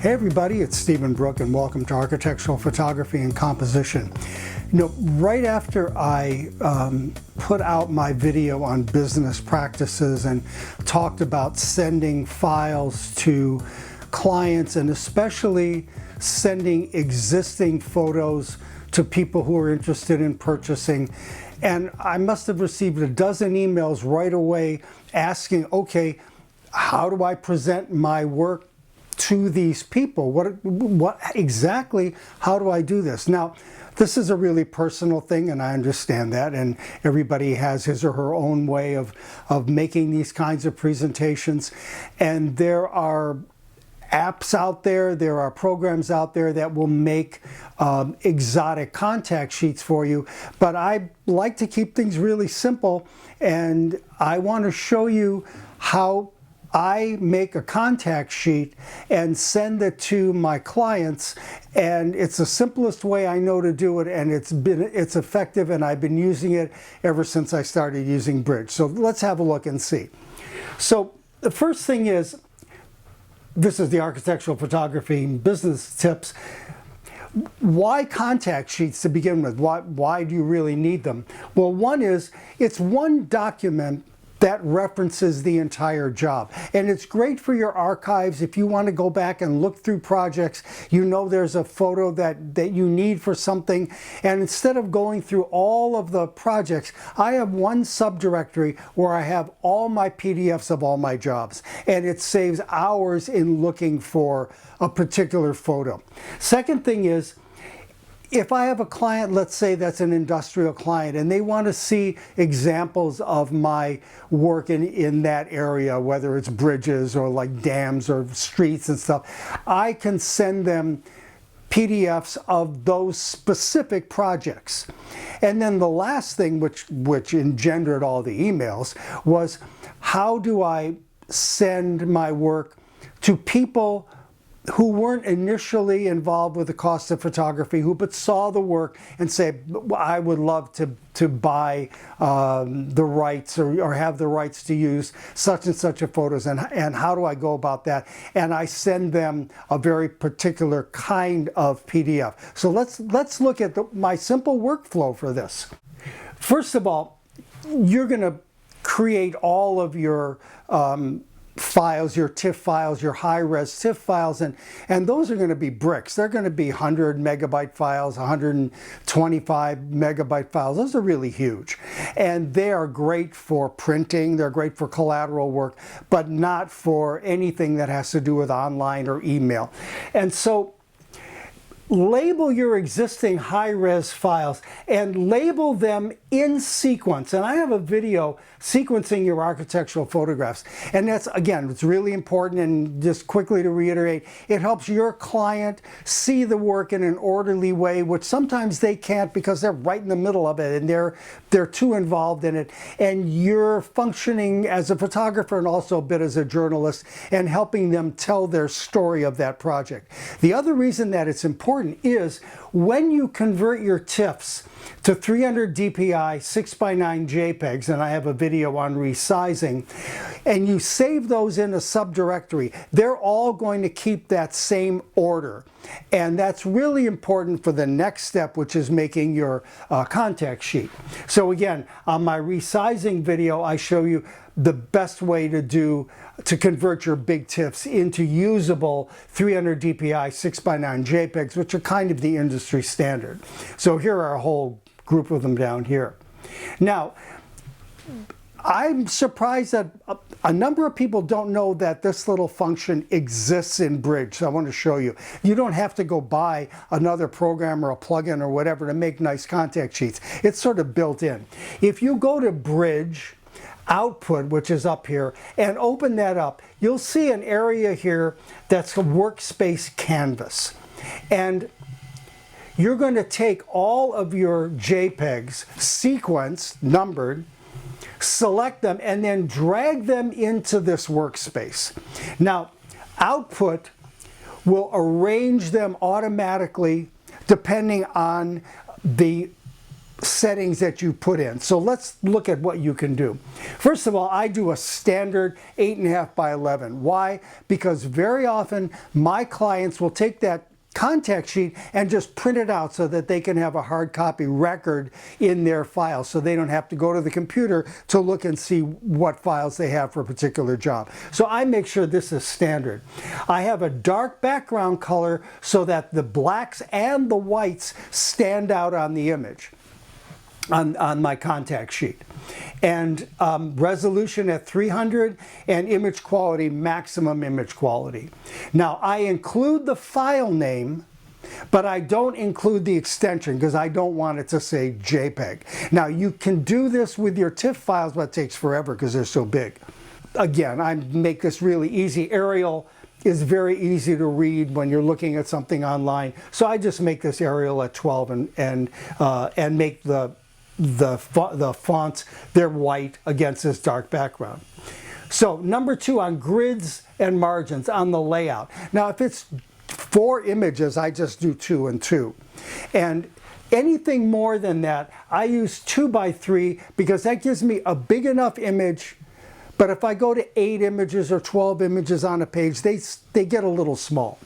Hey everybody, it's Stephen Brook and welcome to Architectural Photography and Composition. You know, right after I put out my video on business practices and talked about sending files to clients and especially sending existing photos to people who are interested in purchasing, and I must have received a dozen emails right away asking, okay, how do I present my work to these people? What exactly, how do I do this? Now, this is a really personal thing, and I understand that, and everybody has his or her own way of making these kinds of presentations. And there are apps out there, there are programs out there that will make exotic contact sheets for you, but I like to keep things really simple, and I want to show you how I make a contact sheet and send it to my clients, and it's the simplest way I know to do it, and it's effective, and I've been using it ever since I started using Bridge. So let's have a look and see. So the first thing is, this is the architectural photography business tips. Why contact sheets to begin with? Why do you really need them? Well, one is, it's one document that references the entire job. And it's great for your archives if you want to go back and look through projects. You know there's a photo that you need for something, and instead of going through all of the projects, I have one subdirectory where I have all my PDFs of all my jobs, and it saves hours in looking for a particular photo. Second thing is, if I have a client, let's say that's an industrial client, and they want to see examples of my work in that area, whether it's bridges or like dams or streets and stuff, I can send them PDFs of those specific projects. And then the last thing, which engendered all the emails, was how do I send my work to people who weren't initially involved with the cost of photography, but saw the work and say, I would love to buy the rights or have the rights to use such and such a photos, and how do I go about that? And I send them a very particular kind of PDF. So let's look at my simple workflow for this. First of all, you're going to create all of your files, your TIFF files, your high-res TIFF files, and those are going to be bricks. They're going to be 100 megabyte files, 125 megabyte files. Those are really huge. And they are great for printing, they're great for collateral work, but not for anything that has to do with online or email. And so label your existing high-res files and label them in sequence. And I have a video sequencing your architectural photographs. And that's, again, it's really important, and just quickly to reiterate, it helps your client see the work in an orderly way, which sometimes they can't because they're right in the middle of it and they're too involved in it. And you're functioning as a photographer and also a bit as a journalist and helping them tell their story of that project. The other reason that it's important is when you convert your TIFFs to 300 DPI 6:9 JPEGs, and I have a video on resizing, and you save those in a subdirectory, they're all going to keep that same order. And that's really important for the next step, which is making your contact sheet. So again, on my resizing video, I show you the best way to convert your big TIFFs into usable 300 DPI 6:9 JPEGs, which are kind of the industry standard. So here are a whole group of them down here. Now, I'm surprised that a number of people don't know that this little function exists in Bridge, so I want to show you. You don't have to go buy another program or a plugin or whatever to make nice contact sheets. It's sort of built in. If you go to Bridge, Output, which is up here, and open that up, you'll see an area here that's a workspace canvas. And you're going to take all of your JPEGs, sequenced, numbered, select them, and then drag them into this workspace. Now, Output will arrange them automatically depending on the settings that you put in. So let's look at what you can do. First of all, I do a standard 8.5 by 11. Why? Because very often my clients will take that contact sheet and just print it out so that they can have a hard copy record in their file, so they don't have to go to the computer to look and see what files they have for a particular job. So I make sure this is standard. I have a dark background color so that the blacks and the whites stand out on the image. On my contact sheet, and resolution at 300, and image quality, maximum image quality. Now I include the file name, but I don't include the extension because I don't want it to say JPEG. Now you can do this with your TIFF files, but it takes forever because they're so big. Again, I make this really easy. Arial is very easy to read when you're looking at something online, so I just make this Arial at 12 and make the fonts, they're white against this dark background. So number 2, on grids and margins on the layout. Now if it's 4 images, I just do 2 and 2. And anything more than that, I use 2 by 3 because that gives me a big enough image. But if I go to 8 images or 12 images on a page, they get a little small.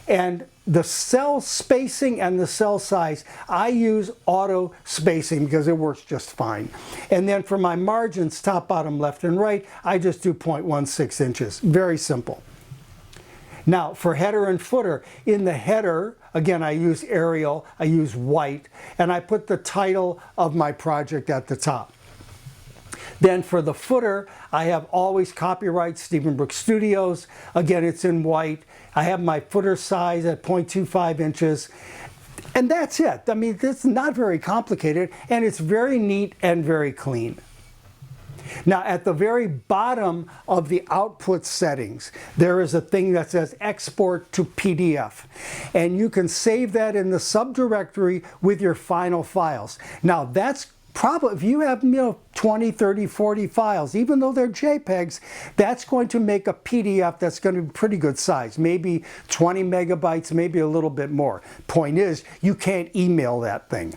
And the cell spacing and the cell size, I use auto spacing because it works just fine. And then for my margins, top, bottom, left, and right, I just do 0.16 inches. Very simple. Now for header and footer, in the header, again, I use Arial, I use white, and I put the title of my project at the top. Then for the footer, I have always copyright Stephen Brooks Studios. Again, it's in white. I have my footer size at 0.25 inches. And that's it. I mean, it's not very complicated, and it's very neat and very clean. Now, at the very bottom of the output settings, there is a thing that says export to PDF. And you can save that in the subdirectory with your final files. Now, that's probably, if you have 20, 30, 40 files, even though they're JPEGs, that's going to make a PDF that's going to be pretty good size, maybe 20 megabytes, maybe a little bit more. Point is, you can't email that thing.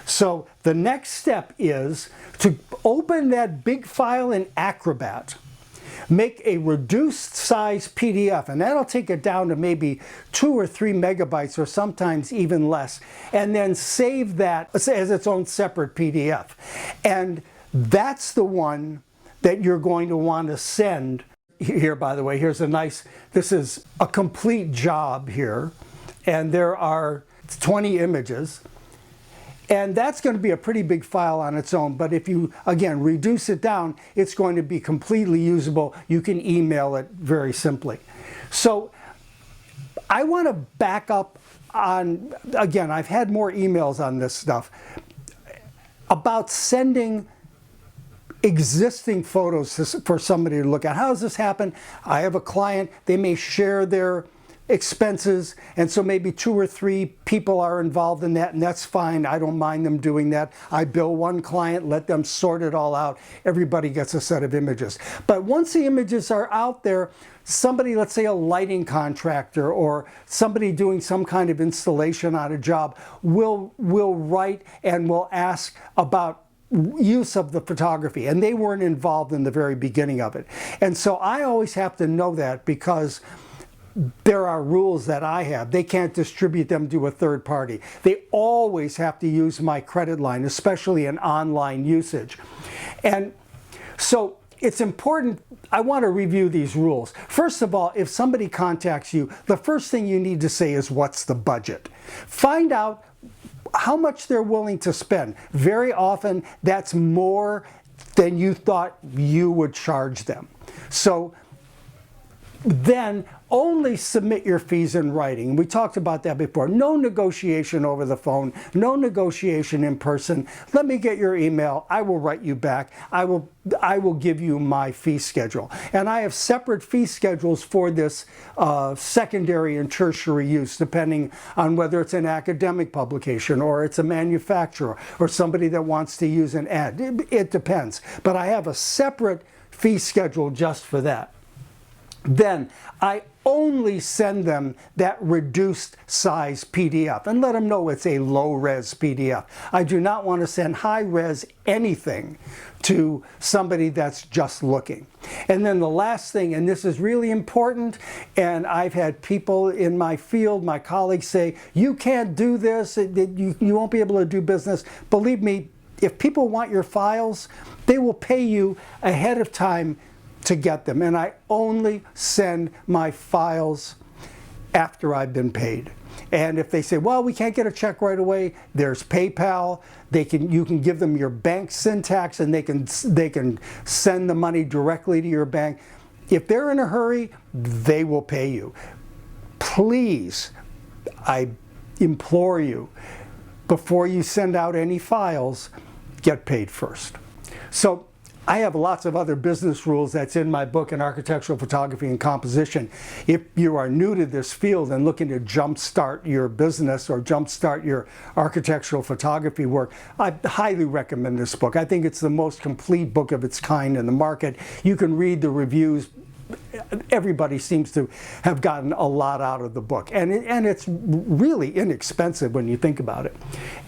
So the next step is to open that big file in Acrobat, make a reduced size PDF, and that'll take it down to maybe 2 or 3 megabytes or sometimes even less, and then save that as its own separate PDF. And that's the one that you're going to want to send. Here, by the way, here's a nice, this is a complete job here, and there are 20 images. And that's going to be a pretty big file on its own, but if you, again, reduce it down, it's going to be completely usable. You can email it very simply. So I want to back up on, again, I've had more emails on this stuff, about sending existing photos for somebody to look at. How does this happen? I have a client, they may share their expenses, and so maybe 2 or 3 people are involved in that, and that's fine. I don't mind them doing that. I bill one client, let them sort it all out. Everybody gets a set of images. But once the images are out there, somebody, let's say a lighting contractor or somebody doing some kind of installation on a job, will write and will ask about use of the photography, and they weren't involved in the very beginning of it. And so I always have to know that, because there are rules that I have. They can't distribute them to a third party. They always have to use my credit line, especially in online usage. And so it's important, I want to review these rules. First of all, if somebody contacts you, the first thing you need to say is, what's the budget? Find out how much they're willing to spend. Very often that's more than you thought you would charge them. So then only submit your fees in writing. We talked about that before. No negotiation over the phone, no negotiation in person. Let me get your email. I will write you back. I will give you my fee schedule. And I have separate fee schedules for this secondary and tertiary use, depending on whether it's an academic publication or it's a manufacturer or somebody that wants to use an ad. It depends. But I have a separate fee schedule just for that. Then I only send them that reduced size PDF and let them know it's a low-res PDF. I do not want to send high-res anything to somebody that's just looking. And then the last thing, and this is really important, and I've had people in my field, my colleagues say, you can't do this, you won't be able to do business. Believe me, if people want your files, they will pay you ahead of time to get them. And I only send my files after I've been paid. And if they say, well, we can't get a check right away, there's PayPal. You can give them your bank syntax and they can send the money directly to your bank. If they're in a hurry, they will pay you. Please, I implore you, before you send out any files, get paid first. So I have lots of other business rules that's in my book in architectural photography and composition. If you are new to this field and looking to jumpstart your business or jumpstart your architectural photography work, I highly recommend this book. I think it's the most complete book of its kind in the market. You can read the reviews. Everybody seems to have gotten a lot out of the book. And it's really inexpensive when you think about it.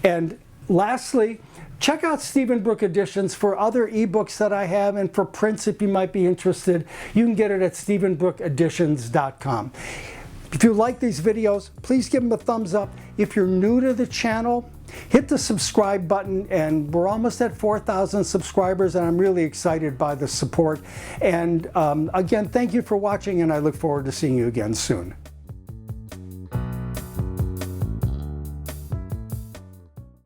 And lastly, check out Stephen Brook Editions for other ebooks that I have and for prints if you might be interested. You can get it at stephenbrookeditions.com. If you like these videos, please give them a thumbs up. If you're new to the channel, hit the subscribe button, and we're almost at 4,000 subscribers, and I'm really excited by the support. And again, thank you for watching, and I look forward to seeing you again soon.